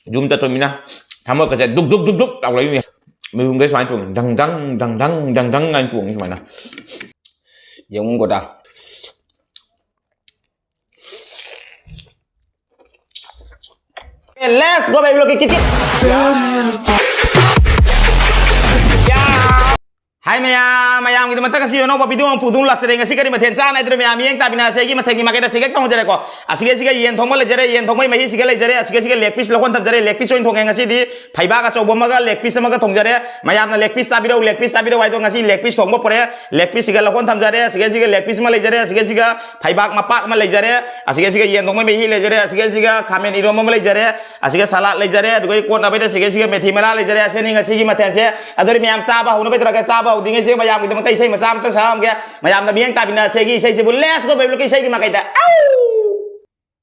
Zoom cho tôi mina. Tham ơn cái sẽ đúc đúc đúc đúc đọc lấy mình dùng cái xoáy chuồng đằng đằng anh chuồng như vậy nè. Giống của ta. Let's go baby, look at Hai mayam kita mata kasih no papi tuang pudung lak sedeng kasih kari mathen sana itu mayam yang tapi na segi mathen kita makai segi kamu jare ko asige yen thong le jare yen thong mai sige le jare asige leg piece lokon tam jare leg piece oin thong ngasi di phaiba ka chobo maga leg piece maga thong jare mayam na leg piece sabiro wai to ngasi leg piece thong bo pore leg piece sige lokon tam jare asige leg piece ma le jare asige phaiba mapak ma le jare asige yen thong mai le jare asige khamen iro ma le jare asige salad le jare dugai kon abai asige methi mala le jare aseni ngasi mathen se adori mayam saba hono betra ka saba udinge se mayam kita matai sei masam tang sam ke mayam na biang tapi na segi sei sebul let's go baby loki sei ki makai da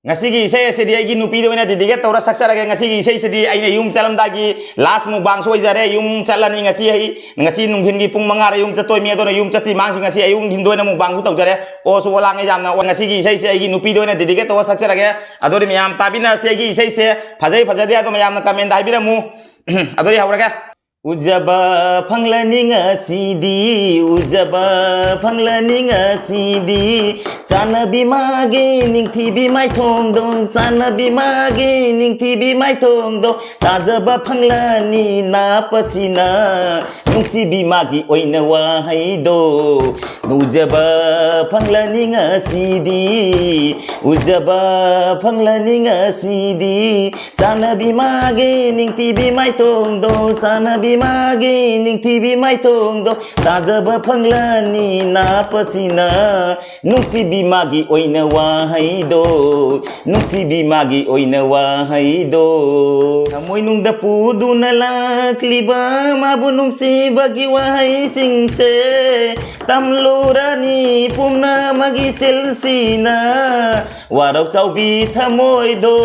ngasi gi sei se dia gi nupi de na di diga tora saksara ke ngasi gi sei se di aina yum chalam da gi last mu bang soi jare yum chalani ngasi nungthin gi pung mangara yum chatoi mi do na yum chati mang ngasi ayung hindoi na mu bang hu tau jare o so lang e jam na ngasi gi sei se gi nupi de na di diga tora saksara ke adori mayam tapi na segi sei se phajai dia to mayam na comment dai bira mu adori haura ka Ujaba panglani ngasidi, ujaba panglani ngasidi. Sana bimage ning tibi mai thong dong, sana bimage ning tibi mai thong dong. Tajaba panglani na pachina, nungsi bimagi oina wahai do. Ujaba panglani ngasidi, ujaba panglani ngasidi. Sana bimage ning tibi mai thong dong, sana magi ning TV mai thong do tajaba phanglani na pachina nungsi bimagi oina wahai do nungsi bimagi oina wahai do amoi nung da pudu na lakliba mabu nungsi bagi wahai singse tamlurani pumna magi chelsina warau saubi thamoi do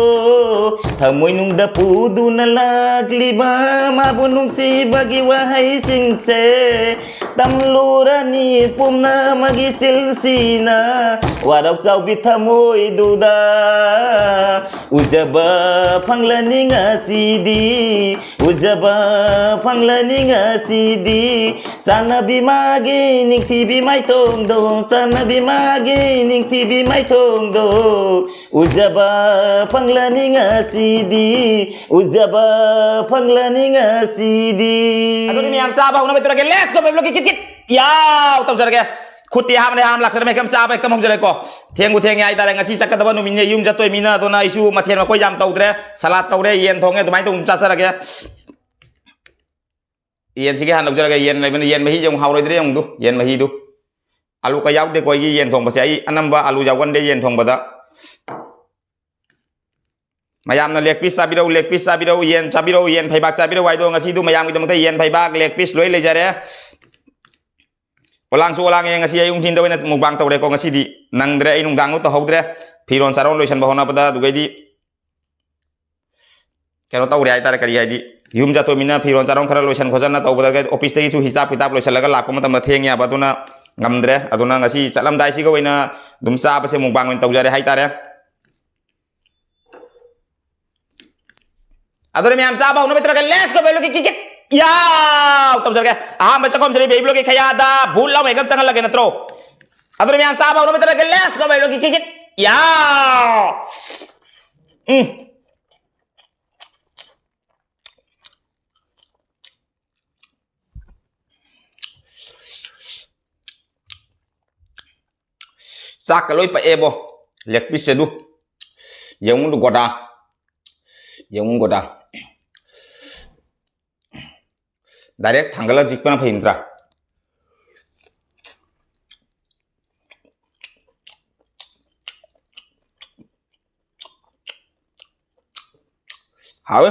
thamoi nung da pudu na lakliba mabu nungsi bagi wahai singse tamlurani pumna magi silsina warau saubi thamoi duda ujaba phanglani ngasidi ujaba phanglani ngasidi sana bimagi ning tibi mai thong do sana bimagi ning tibi mai thong do ujaba phanglani ngasidi ujaba phanglani ngasidi Aduh ini sabah udah betul lagi let's go baby kit ya utap jare ke khuti ham ne ham laksana me kam sabah ekam hong jare ko theng ai ta ngasi sakka da nu minne yum jatoi mina to na isu mathen ma koi jam tawdre salat tawre yen thonge to mai to cha sara ke yen sige han jare ke yen lai yen mahi jong hauroi dre jong du yen mahi du alu ka yaw de koi gi yen thong ba sai anamba alu yawan de yen thong ba da mayam na leg piece sabiro yen phaibak sabiro wai do ngasi du mayam kita yen phaibak leg piece loi le jare olang yang ngasi ayung hin do na mukbang tawre ko ngasi di nangdre inung dangu to hogdre phiron saron loisan bahona pada dugai di kero tawre ai tar kari ai di yum jato mina phiron saron khara loisan khojan na tawba ga office te su hisab kitab loisan laga lak ma tam theng ya batuna ngamdre aduna ngasi chalam dai si go ina dum sa pa se mukbang en tawjare hai tare Aduh ini sabah udah betul lagi let's go baby loki kikit ya utap jare aham baca kom jare baby loki khaya da bhul la megam sangal lage na tro aduh ini sabah udah betul lagi let's go baby loki kikit ya sak loi pa ebo lek pis sedu yang goda direct thanggala jikpana phindra how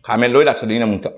Kami loi lak sedina munta.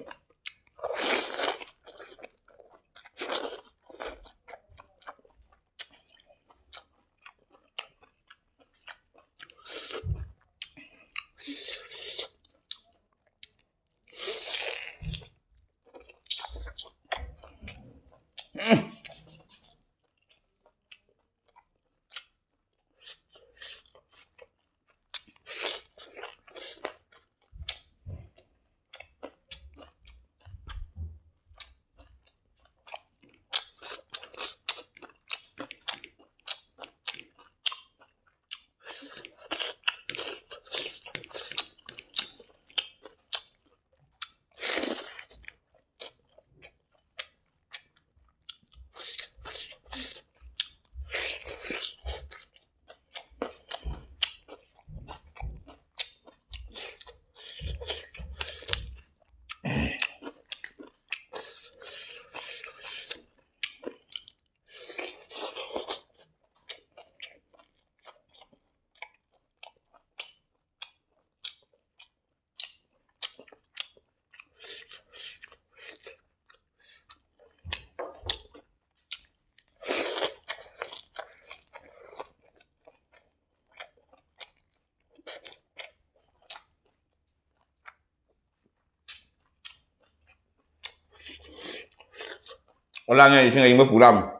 Ulangnya isi ngayong mapulam.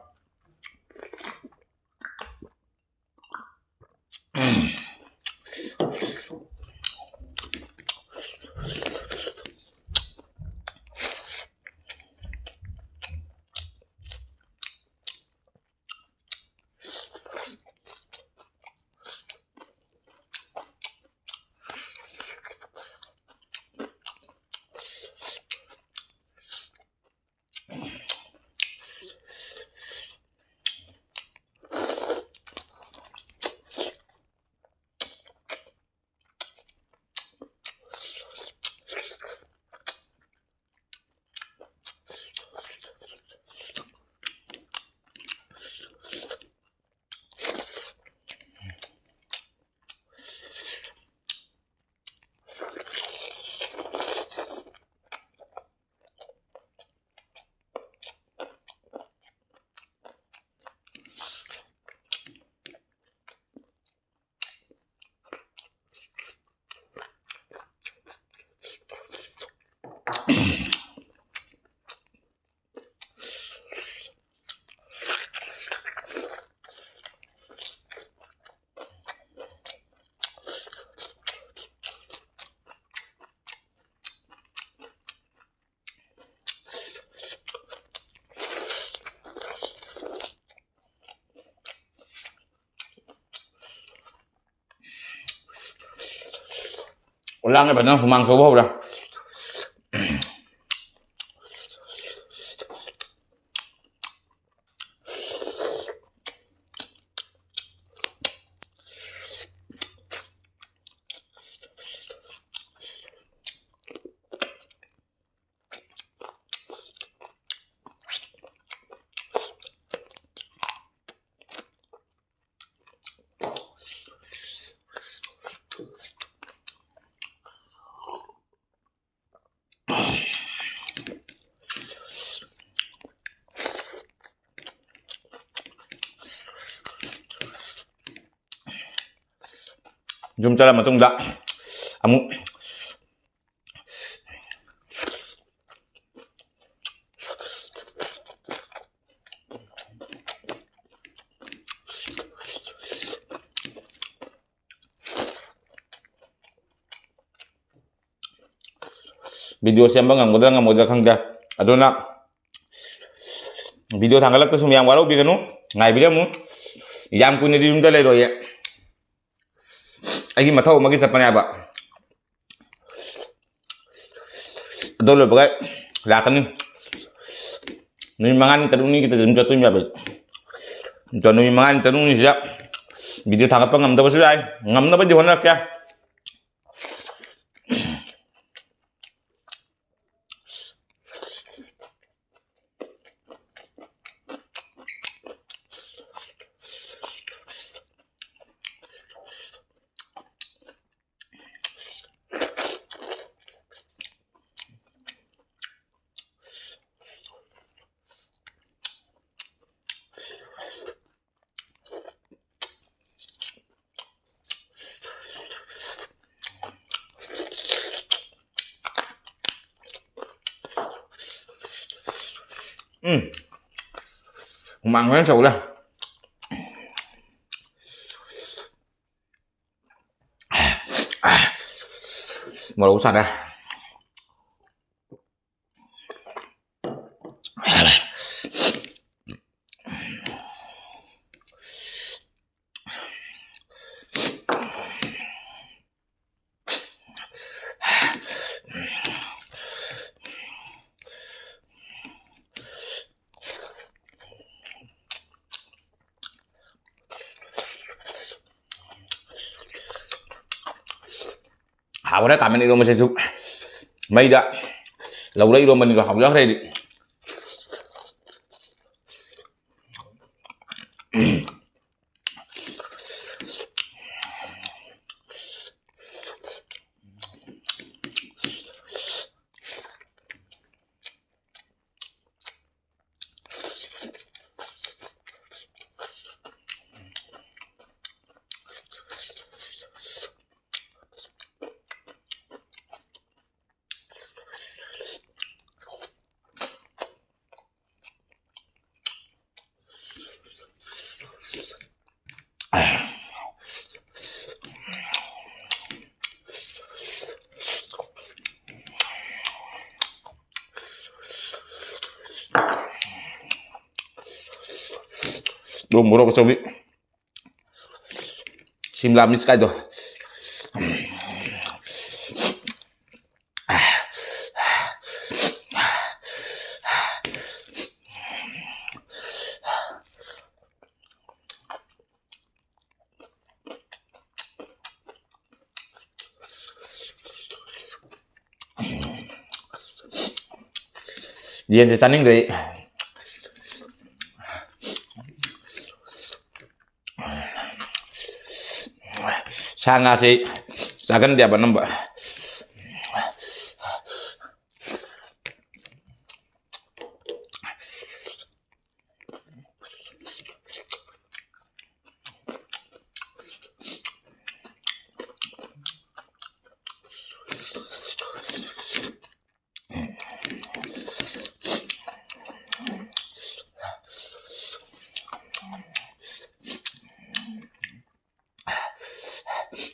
Ulangnya benar humang subuh udah. Jom jalan masuk enggak. Kamu video siya bang ang model kang da. Aduna video tanggalak ko sumiyang waro bigano. Ngai bilang mo. Jam ko ni di umdalay roya. Ay matao magi sa panaba. Dolo bagay lakan ni. Ni mangan tanong ni kita jumpa tu miabe. Tanong ni mangan tanong ni siya. Video tangkap pa ngam da ba suday. Ngam na ba di hona kya? Mang nó sầu ra mà đủ sạch ra hảo đấy, cảm ơn yêu mà sử dụng mây đã lâu đây rồi mình học rất đây morok cobi simla miss kayak tuh Dian cecaning dari sangat sih sakan dia apa nembak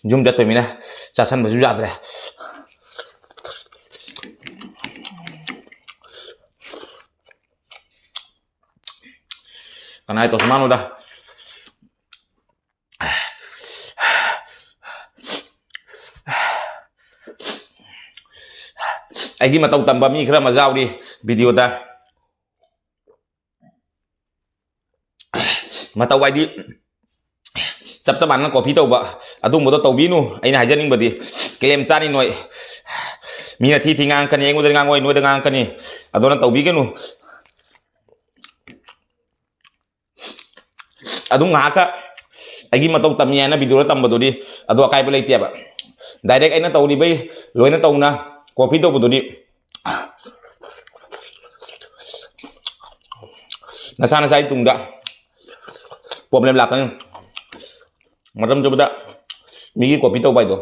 Jum jatuh mina sasan baju jadre karena itu semua udah Agi matau tambah mi kira mazau di video dah matau wai di sab saban kopi tau ba adung bodo tau binu aina hajaning badi kelem chani noi mina thi ngang kan yeng udah ngangoi noi ngang kan ni adona tau bi kenu adung ngaka agi matau tamnya na video tam bodo di adu akai pelai tiaba direct aina tau di bai loina tau na kopi tau bodo di nasana sai tungda problem lakang Macam coba tak, migi kopi tau itu.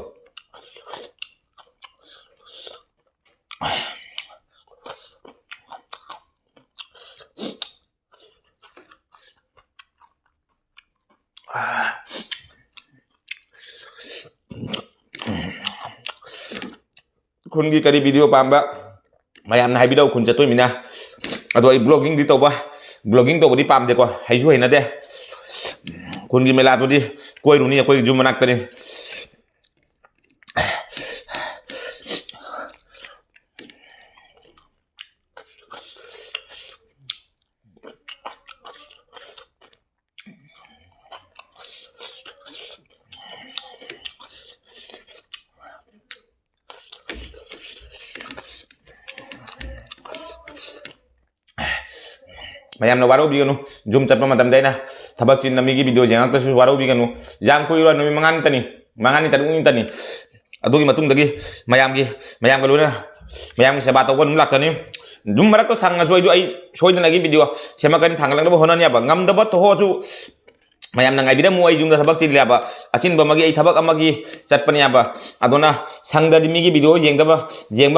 Kun gi kari video pamba, mayam na video kun jatuh mina, atau blogging di tau bah, blogging tau di pam je ko, hai jual na deh. Kun gi mela tu di koi runi koi jum manak tadi mayam na waro biganu jum chat matam dai na tabak chin nami gi video jang ta su waro biganu jang ko iro nami mangan ni tadung tani adugi matung dagi mayam gi luna mayam gi seba tawon lak tani dum marak ko sang soi ju ai soi na gi video sema kan thanglang da honan ya ba ngam da ba to ho su mayam na ngai bida mu ai jum da tabak chin ya ba achin ba magi ai tabak amagi chat pan ya ba adona sang da mi gi video jeng ba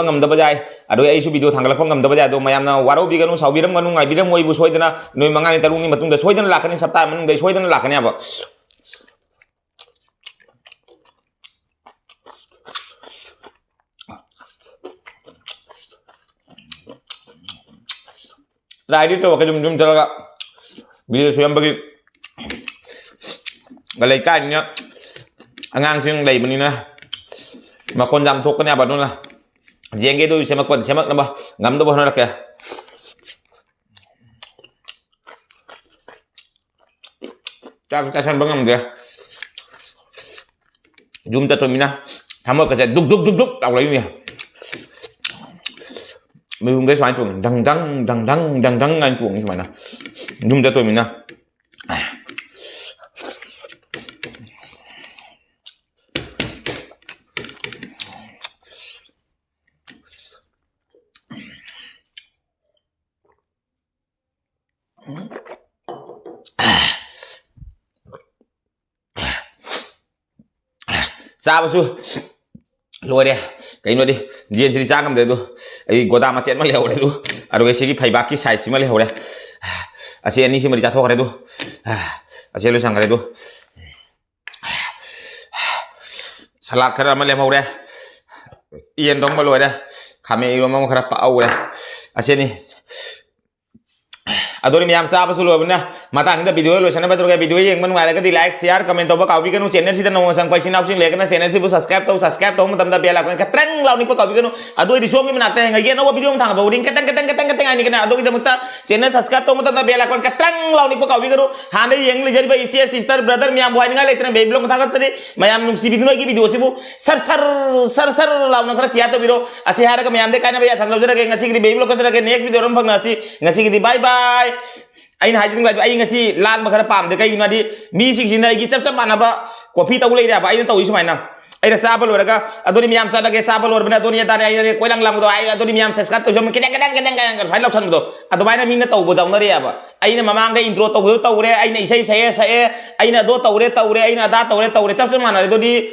ngam da ba jai adu ai su video thanglang pa ngam da ba jai do mayam na waro biganu saubiram ganu ngai bida mu ai bu soi dana noi mangan ni tarung ni matung da soi dana lakani sapta manung da soi dana lakani ya ba try dito ka jum talaga video suyam bagi galay kan nya angang sing lay manina makon jam thok kanya ba nun la jenge do semak na ba ngam do ba na kya tak kasan bangam dia jum ta to mina thamo ka duk tak lay ni mình cái xoay chuồng đằng anh chuồng như vậy nè nhung cho tôi mình nè sao su lôi đi cái nó đi riêng chỉ trang cầm đấy tu ai goda mà chết mà leo đấy tu à rồi cái gì phải bác cái side gì mà leo đấy à chị anh đi xem mà đi chặt thuốc đấy tu à chị lui sang cái đấy tu salad cái mà leo đấy yên đông mà lôi đấy kami yêu mà khá là bạo đấy à chị đi adori miyam sa apa sulu abuna mata kita video lo sana betul kayak video yang mana ada di like share komen toba kau bikin channel sih dan nongol sang paisi nafsin lekan channel sih bu subscribe tahu mata mata biar lakukan ketreng lau nih kau bikin adoi di suami menata yang lagi nawa video tang apa uding keteng ini kena adoi kita mata channel subscribe tahu mata biar lakukan ketreng lau nih kau bikin hande yang jadi bayi sister brother miyam buat nggak lekan baby belum katakan tadi mayam nungsi video lagi video sih bu sar lau nang kerja ciata video asyik hari kami amde kaina bayar tanggal jera kayak ngasih di baby belum katakan next video orang pengasih ngasih di bye bye ain hajin nggak ain ngasih lan bakar pam deh kayak nadi missing sih nadi cap mana ba kopi tahu lagi apa ain tahu isu mana ain sabal orang adoni miyam sada kayak sabal orang benar adoni tanya ain kau lang tuh ain adoni miyam seskat tuh cuma kadang kan final option tuh atau mana mina tahu bujang dari apa ain mamang kayak intro tahu re ain isai saya ain ado tahu re ain ada tahu re cap mana itu di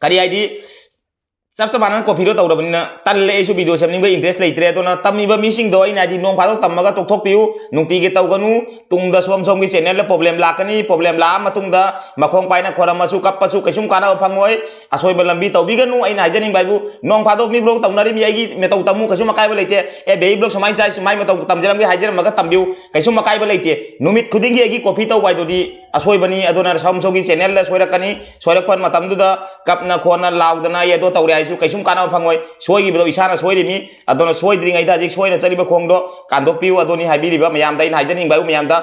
kali ID सब माना coffee रो तौरबनिना तल्ले issue video सेमनिंग interest लेतरे तो ना तमीबा missing दो आई नादी नों fado तमगा तोथोक PU नुंती के तौगनु तुंगदा सोम सोम की चैनल ले प्रॉब्लम लाकनी प्रॉब्लम ला मतुंगदा मखोंग पाइना खोरमसु कप्पसु कैसुम काना फंगोय असोय बलंबी तौबिगनु आई नाजनिंग बाइबु नों फादो मी ब्लॉग तौनारी मी आगी मे तौ तमु कैसुम मकाइबा लेते ए बे ब्लॉग समाइ साइ समाइ मतौ तमजरम के हाइजर मगा तमबिउ कैसुम मकाइबा लेते नुमित खुदिंगी आगी कॉफी तौ बाइदोदी असोय बनी अदोना सोम सोम की चैनल ले सोयरकनी सोयरकपन मतमदुदा कपना खोना लाउदना ये दो तौरे आइसु कैसुम काना फंगोय सोयगिबदो इसाना सोयरिमी अदोना सोयद्रिङैदा जिक सोयना चलिबा खोंदो कांदोपिउ अदोनी हाइबिरिबा मयामदा इन हाइजनिंग बाइबु मयामदा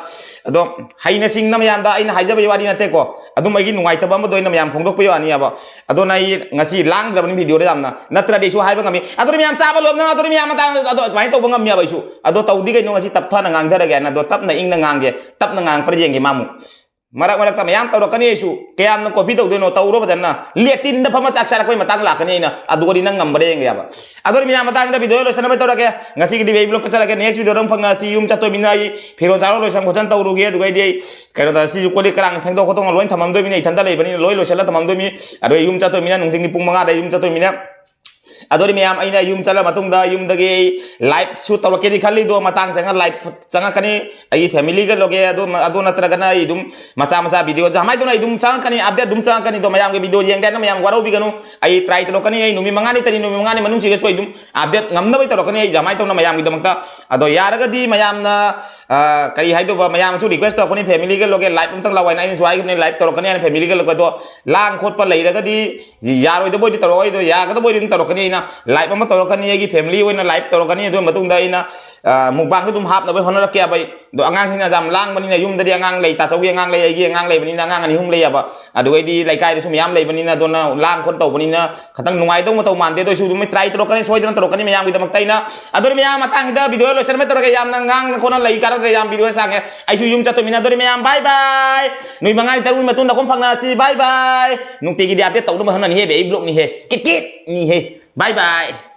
अदो हाइना सिंगना मयामदा इन हाइजबा वारी नतेको अदुम आगी नुंगाइतबा अमा दोइना मयाम फोंदोकपियो आनी आबा अदोना इ ngasi लांग्रबनि भिडियो रे जामना नत्रा देसु हाइबा ngami अदोनी मयाम चाबा लोबना अदोनी मयाम ता अदो माइ तौबा ngami आबा इसु अदो तौदी गैनो ngasi तपथाना ngang ना दो तपना इंगना ngange तपना ngang परजेंगे मामु marak marak tam yang tahu kan yesu kayak am kopi tahu deno tahu roba dana liatin dah pama saksa kau matang lah kan ina adu di nang ngambar yang apa adu mi matang dah video lo sana betul kayak ngasi di baby blog kecil kayak next video orang pengasi cato minai pero caro lo sang kocan tahu rugi tu kayak dia kalau tadi si kuli kerang pengdo kotong loin tamam do minai tanda lagi bani loin lo salah tamam do mi adu cato minai nungting di pung mangada cato minai adori miyam aina yum chala matung da yum dagi live shoot taw ke di khali do matang changa live changa kani ai family ga loge ado natra gana idum macha video jamai do na idum changa kani update dum changa kani do mayam ge video yang dan mayam warau bi ganu ai try to kani ai numi mangani manung sige so idum update ngamna bai to kani ai jamai to na mayam gi damakta ado yar ga di mayam na kari hai do ba mayam chu request to kani family ga loge live umtang lawai na swai gi live to kani family ga loge do lang khot pa lai ra ga di yar oi do boy di to oi do ya ga do boy di to kani na live ama torokani agi family oina live torokani do matung da ina mukbang tu hap na bai honor kya bai do angang hina jam lang bani na yum da angang lei ta chawi angang lei agi angang lei bani na angang ani hum lei aba adu ai di lai kai du sum yam lei bani na do na lang kon tau bani na khatang nungai do matau mante do su du mai try torokani soi dan torokani mayam gi damak tai na adu mayam matang da video lo cherme torokani yam nang kon lai kar da yam video sang ai su yum chato mina do mayam bye bye nui mangai tarun matun na kon phangna si bye bye nung ti gi dia te tau do ma hana ni he be blog ni he kit ni he bye bye